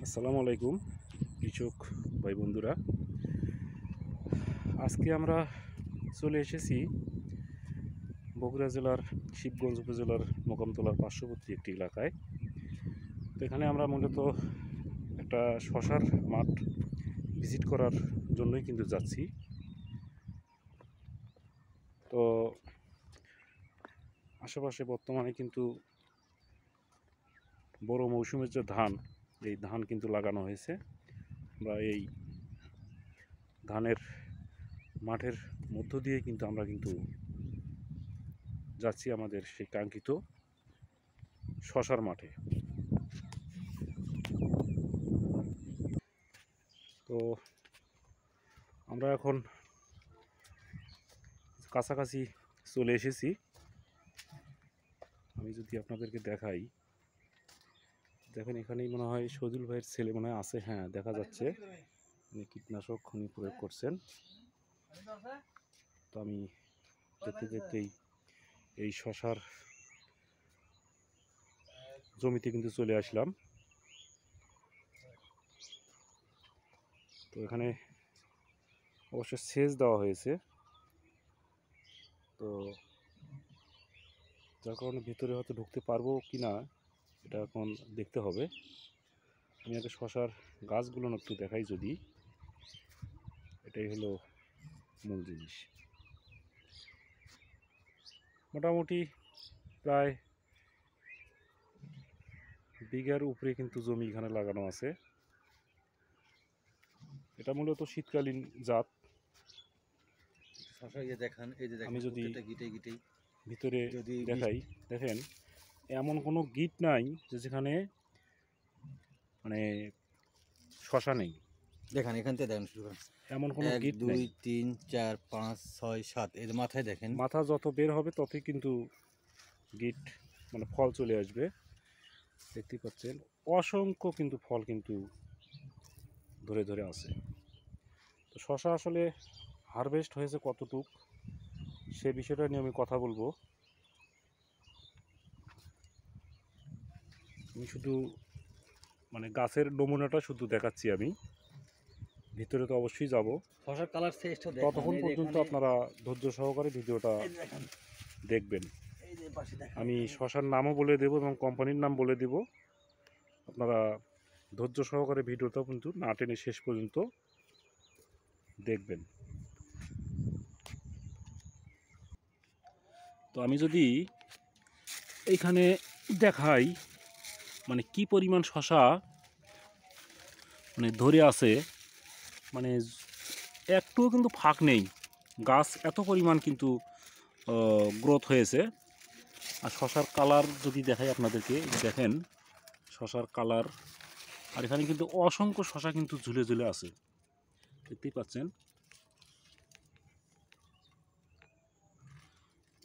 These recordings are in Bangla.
আসসালামু আলাইকুম কৃষক ভাই বন্ধুরা। আজকে আমরা চলে এসেছি বগুড়া জেলার শিবগঞ্জ উপজেলার মোকামতলার পার্শ্ববর্তী একটি এলাকায়। তো এখানে আমরা মূলত একটা শশার মাঠ ভিজিট করার জন্যই কিন্তু যাচ্ছি। তো আশেপাশে বর্তমানে কিন্তু বড় মৌসুমের যে ধান, এই ধান কিন্তু লাগানো হয়েছে। বা এই ধানের মাঠের মধ্য দিয়ে কিন্তু আমরা যাচ্ছি আমাদের সেই কাঙ্ক্ষিত শশার মাঠে। তো আমরা এখন কাছাকাছি চলে এসেছি। আমি যদি আপনাদেরকে দেখাই, দেখেন এখানেই মনে হয় সজুল ভাইয়ের ছেলে মনে হয় আছে। হ্যাঁ, দেখা যাচ্ছে উনি কীটনাশক উনি প্রয়োগ করছেন। তো আমি দেখতে দেখতেই এই শশার জমিতে কিন্তু চলে আসলাম। তো এখানে অবশ্য সেচ দেওয়া হয়েছে, তো যার কারণে ভিতরে হয়তো ঢুকতে পারবো কি না এটা এখন দেখতে হবে। আমি আগে শশার গাছগুলো একটু দেখাই। যদি এটাই হলো মূল জিনিস। মোটামুটি প্রায় বিঘার উপরে কিন্তু জমি এখানে লাগানো আছে। এটা মূলত শীতকালীন জাত। আমি যদি ভিতরে দেখাই, দেখেন এমন কোনো গিট নাই যে যেখানে মানে শশা নেই। দেখেন এখান থেকে দেখেন শুরু করেন। এমন কোনো 1 গিট 2 নেই। 3 4 5 6 7 এর মাথায় দেখেন। মাথা যত বের হবে ততই কিন্তু গিট মানে ফল চলে আসবে। দেখতেই পাচ্ছেন অসংখ্য কিন্তু ফল কিন্তু ধরে ধরে আছে। তো শশা আসলে হারভেস্ট হয়েছে কতটুক সে বিষয়টা নিয়ে আমি কথা বলবো। আমি শুধু মানে গাছের নমুনাটা শুধু দেখাচ্ছি। আমি ভিতরে তো অবশ্যই যাব। শশার কালার টেস্টও দেখেন। ততক্ষণ পর্যন্ত আপনারা ধৈর্য সহকারে ভিডিওটা দেখবেন। এই যে পাশে দেখেন। আমি শশার নামও বলে দেব এবং কোম্পানির নাম বলে দেব। আপনারা ধৈর্য সহকারে ভিডিওটা কিন্তু না টেনে শেষ পর্যন্ত দেখবেন। তো আমি যদি এইখানে দেখাই মানে কি পরিমাণ শশা মানে ধরে আছে, মানে একটুও কিন্তু ফাঁক নেই। গাছ এত পরিমাণ কিন্তু গ্রোথ হয়েছে। আর শশার কালার যদি দেখাই আপনাদেরকে, দেখেন শশার কালার। আর এখানে কিন্তু অসংখ্য শশা কিন্তু ঝুলে ঝুলে আছে, দেখতেই পাচ্ছেন।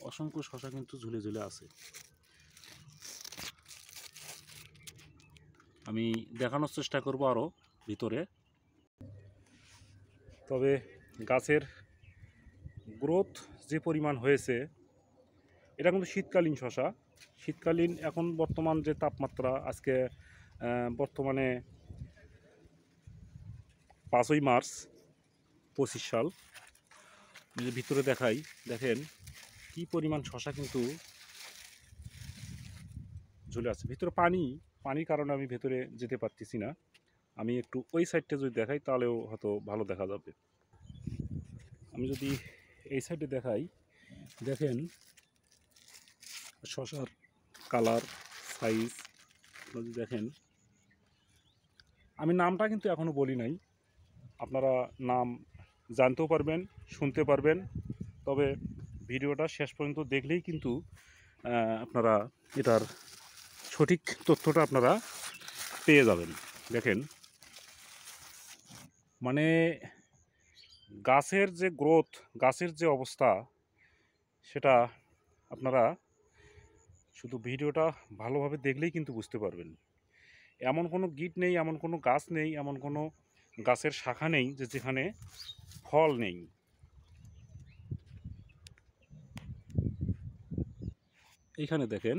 অসংখ্য শশা কিন্তু ঝুলে ঝুলে আছে। আমি দেখানোর চেষ্টা করব আরও ভিতরে। তবে গাছের গ্রোথ যে পরিমাণ হয়েছে, এটা কিন্তু শীতকালীন শশা। শীতকালীন এখন বর্তমান যে তাপমাত্রা, আজকে বর্তমানে 5ই মার্চ 25 সাল। যদি ভিতরে দেখাই, দেখেন কি পরিমাণ শশা কিন্তু ঝুলে আছে। ভিতরে পানির কারণে আমি ভেতরে যেতে পারতেছি না। আমি একটু ওই সাইডটা যদি দেখাই তাহলেও হয়তো ভালো দেখা যাবে। আমি যদি এই সাইডে দেখাই, দেখেন শশার কালার, সাইজ যদি দেখেন। আমি নামটা কিন্তু এখনও বলি নাই, আপনারা নাম জানতেও পারবেন, শুনতে পারবেন। তবে ভিডিওটা শেষ পর্যন্ত দেখলেই কিন্তু আপনারা এটার সঠিক তথ্যটা আপনারা পেয়ে যাবেন। দেখেন মানে গাছের যে গ্রোথ, গাছের যে অবস্থা, সেটা আপনারা শুধু ভিডিওটা ভালোভাবে দেখলেই কিন্তু বুঝতে পারবেন। এমন কোনো গিট নেই, এমন কোনো গাছ নেই, এমন কোনো গাছের শাখা নেই যে যেখানে ফল নেই। এইখানে দেখেন,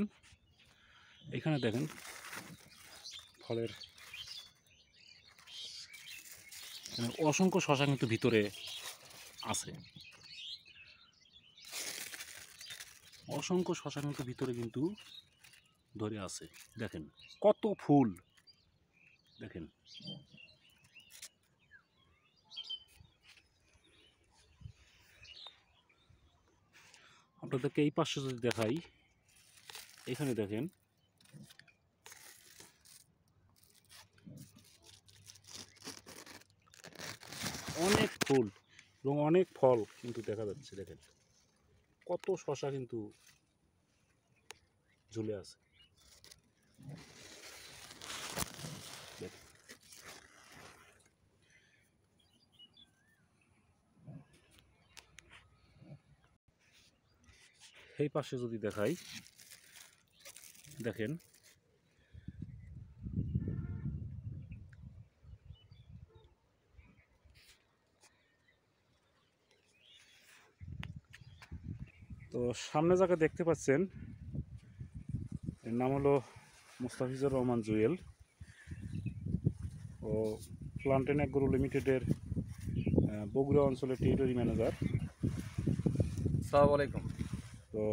ফলের অসংখ্য শশা কিন্তু ভিতরে আছে, অসংখ্য শশা কিন্তু ভিতরে কিন্তু ধরে আছে। দেখেন কত ফুল, দেখেন আপনাদেরকে এই পাশে যদি দেখাই, এখানে দেখেন অনেক ফুল এবং অনেক ফল কিন্তু দেখা যাচ্ছে। দেখেন কত শশা কিন্তু ঝুলে আছে। দেখেন এই পাশে যদি দেখাই, দেখেন তো সামনে যাকে দেখতে পাচ্ছেন এর নাম হলো মুস্তাফিজুর রহমান জুয়েল ও প্লান্টেন অ্যাগ্রো লিমিটেডের বগুড়া অঞ্চলের টেরিটরি ম্যানেজার। আসসালামু আলাইকুম। তো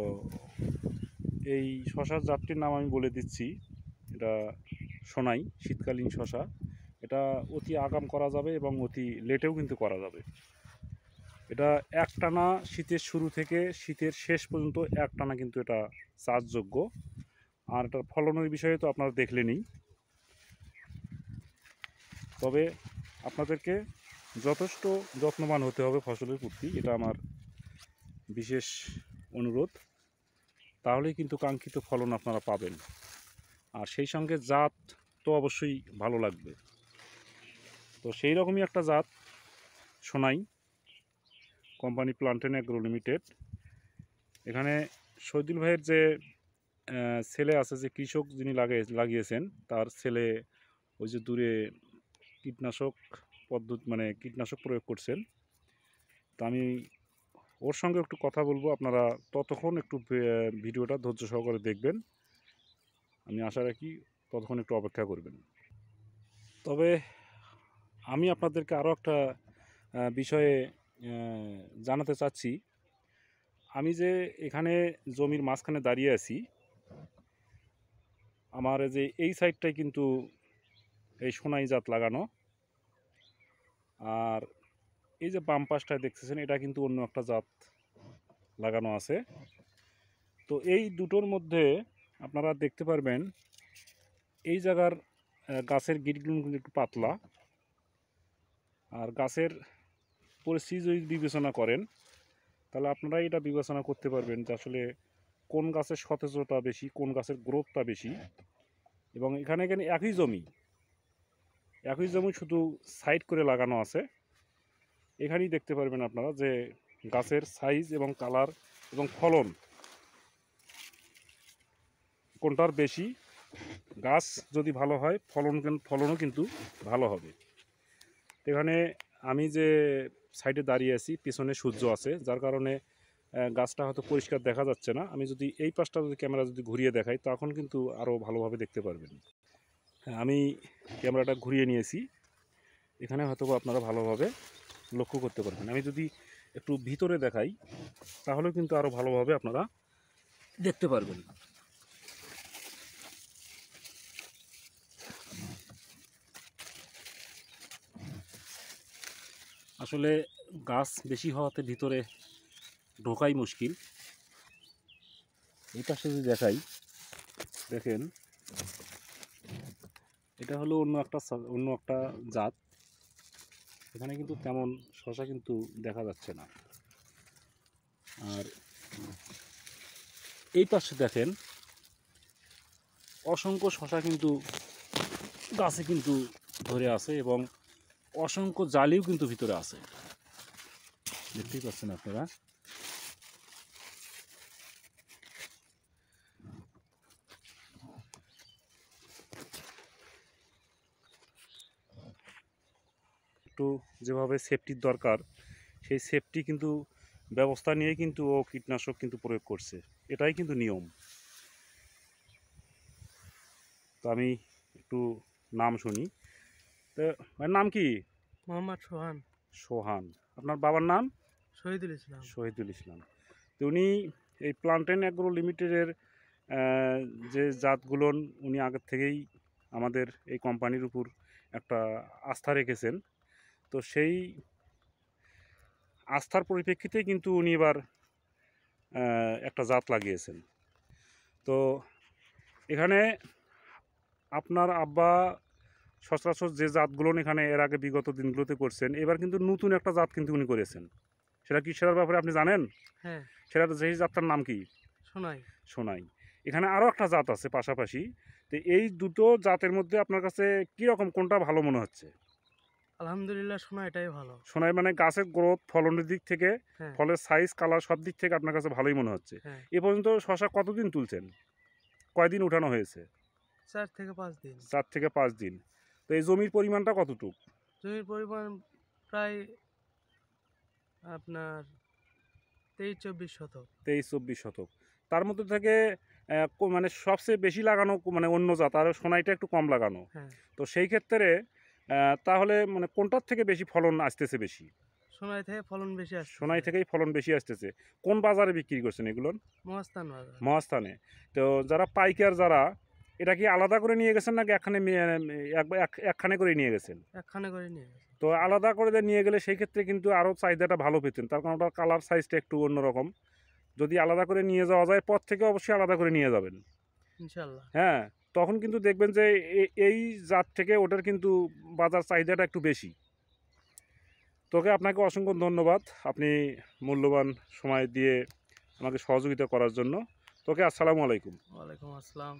এই শশার জাতটির নাম আমি বলে দিচ্ছি, এটা সোনাই শীতকালীন শশা। এটা অতি আগাম করা যাবে এবং অতি লেটেও কিন্তু করা যাবে। এটা একটানা শীতের শুরু থেকে শীতের শেষ পর্যন্ত একটানা কিন্তু এটা চাষযোগ্য। আর এটার ফলনের বিষয়ে তো আপনারা দেখলেনই। তবে আপনাদেরকে যথেষ্ট যত্নবান হতে হবে ফসলের প্রতি, এটা আমার বিশেষ অনুরোধ। তাহলেই কিন্তু কাঙ্ক্ষিত ফলন আপনারা পাবেন। আর সেই সঙ্গে জাত তো অবশ্যই ভালো লাগবে। তো সেই রকমই একটা জাত Sonai, company plantain agro limited. এখানে শহীদুল ভাইয়ের যে ছেলে আছে, যে কৃষক যিনি লাগিয়েছেন, তার ছেলে ওই যে দূরে কীটনাশক পদ্ধতি মানে কীটনাশক প্রয়োগ করছেন। তা আমি ওর সঙ্গে একটু কথা বলবো, আপনারা ততক্ষণ একটু ভিডিওটা ধৈর্য সহকারে দেখবেন। আমি আশা রাখি ততক্ষণ একটু অপেক্ষা করবেন। তবে আমি আপনাদেরকে আরও একটা বিষয়ে জানাতে চাচ্ছি। আমি যে এখানে জমির মাঝখানে দাঁড়িয়ে আছি, আমার যে এই সাইডটাই কিন্তু এই সোনাই জাত লাগানো, আর এই যে বাম পাশটায় দেখতেছেন এটা কিন্তু অন্য একটা জাত লাগানো আছে। তো এই দুটোর মধ্যে আপনারা দেখতে পারবেন এই জায়গার গাছের গিটগুলো কিন্তু একটু পাতলা, আর গাছের পরিস্থিতি যদি বিবেচনা করেন তাহলে আপনারা এটা বিবেচনা করতে পারবেন যে আসলে কোন গাছের সতেজতা বেশি, কোন গাছের গ্রোথটা বেশি। এবং এখানে একই জমি শুধু সাইড করে লাগানো আছে। এখানেই দেখতে পারবেন আপনারা যে গাছের সাইজ এবং কালার এবং ফলন কোনটার বেশি। গাছ যদি ভালো হয় ফলনও কিন্তু ভালো হবে। এখানে আমি যে সাইডে দাঁড়িয়ে আছি, পিছনে সূর্য আছে, যার কারণে গাছটা হয়তো পরিষ্কার দেখা যাচ্ছে না। আমি যদি এই পাশটা যদি ক্যামেরা যদি ঘুরিয়ে দেখাই তখন কিন্তু আরও ভালোভাবে দেখতে পারবেন। হ্যাঁ, আমি ক্যামেরাটা ঘুরিয়ে নিয়েছি, এখানে হয়তো আপনারা ভালোভাবে লক্ষ্য করতে পারবেন। আমি যদি একটু ভিতরে দেখাই তাহলে কিন্তু আরও ভালোভাবে আপনারা দেখতে পারবেন। আসলে গাছ বেশি হওয়াতে ভিতরে ঢোকাই মুশকিল। এই পাশে যদি দেখাই, দেখেন এটা হলো অন্য একটা জাত। এখানে কিন্তু তেমন শশা কিন্তু দেখা যাচ্ছে না। আর এই পাশে দেখেন অসংখ্য শশা কিন্তু গাছে কিন্তু ধরে আছে এবং অসংখ্য জালিও কিন্তু ভিতরে আছে, দেখতেই পাচ্ছেন আপনারা। একটু যেভাবে সেফটির দরকার সেই সেফটি কিন্তু ব্যবস্থা নিয়ে কিন্তু ও কীটনাশক কিন্তু প্রয়োগ করছে, এটাই কিন্তু নিয়ম। তো আমি একটু নাম শুনি। তো ভাইয়ের নাম কি? মোহাম্মদ সোহান। সোহান। আপনার বাবার নাম? শহীদুল ইসলাম। শহীদুল ইসলাম। তো উনি এই প্লান্টেন অ্যাগ্রো লিমিটেডের যে জাতগুলো উনি আগের থেকেই আমাদের এই কোম্পানির উপর একটা আস্থা রেখেছেন। তো সেই আস্থার পরিপ্রেক্ষিতেই কিন্তু উনি এবার একটা জাত লাগিয়েছেন। তো এখানে আপনার আব্বা সচরাচর যে জাতগুলো এখানে এর আগে বিগত দিনগুলোতে করছেন, এবার কিন্তু নতুন একটা জাত কিন্তু উনি করেছেন। সেটা কি, সেটার ব্যাপারে আপনি জানেন? হ্যাঁ, সেটা সেই জাতটার নাম কি? শোনাই। সোনাই। এখানে আরও একটা জাত আছে পাশাপাশি। তো এই দুটো জাতের মধ্যে আপনার কাছে কীরকম, কোনটা ভালো মনে হচ্ছে? আলহামদুলিল্লাহ শোনাইটাই ভালো। সোনাই মানে গাছের গ্রোথ, ফলনের দিক থেকে, হ্যাঁ, ফলের সাইজ, কালার সব দিক থেকে আপনার কাছে ভালোই মনে হচ্ছে। হ্যাঁ। এ পর্যন্ত শশা কতদিন তুলছেন? কয়দিন উঠানো হয়েছে? 4 থেকে 5 দিন। 4 থেকে 5 দিন। তো এই জমির পরিমাণটা কতটুক? জমির পরিমাণ প্রায় আপনার 23-24 শতক। 23-24 শতক। তার মধ্যে থেকে মানে সবচেয়ে বেশি লাগানো মানে অন্য জাত, আর সোনাইটা একটু কম লাগানো। হ্যাঁ, তো সেই ক্ষেত্রে তাহলে মানে কোনটার থেকে বেশি ফলন আসতেছে বেশি? শোনাই থেকে ফলন বেশি আসছে। সোনাই থেকেই ফলন বেশি আসতেছে। কোন বাজারে বিক্রি করছেন এগুলো? মহাস্থান বাজার। মহাস্থানে। তো যারা পাইকার, যারা এটা কি আলাদা করে নিয়ে গেছেন নাকি একখানে একখানে করে নিয়ে গেছেন? একখানে করে নিয়ে গেছে। তো আলাদা করে নিয়ে গেলে সেই ক্ষেত্রে কিন্তু আরও চাহিদাটা ভালো পেতেন, তার কারণ ওটার কালার সাইজটা একটু অন্যরকম। যদি আলাদা করে নিয়ে যাওয়া যায়, পথ থেকে অবশ্যই আলাদা করে নিয়ে যাবেন। ইনশাল্লাহ। হ্যাঁ, তখন কিন্তু দেখবেন যে এই জাত থেকে ওটার কিন্তু বাজার চাহিদাটা একটু বেশি। তোকে আপনাকে অসংখ্য ধন্যবাদ, আপনি মূল্যবান সময় দিয়ে আমাকে সহযোগিতা করার জন্য। তোকে আসসালামু আলাইকুম। ওয়ালাইকুম আসসালাম।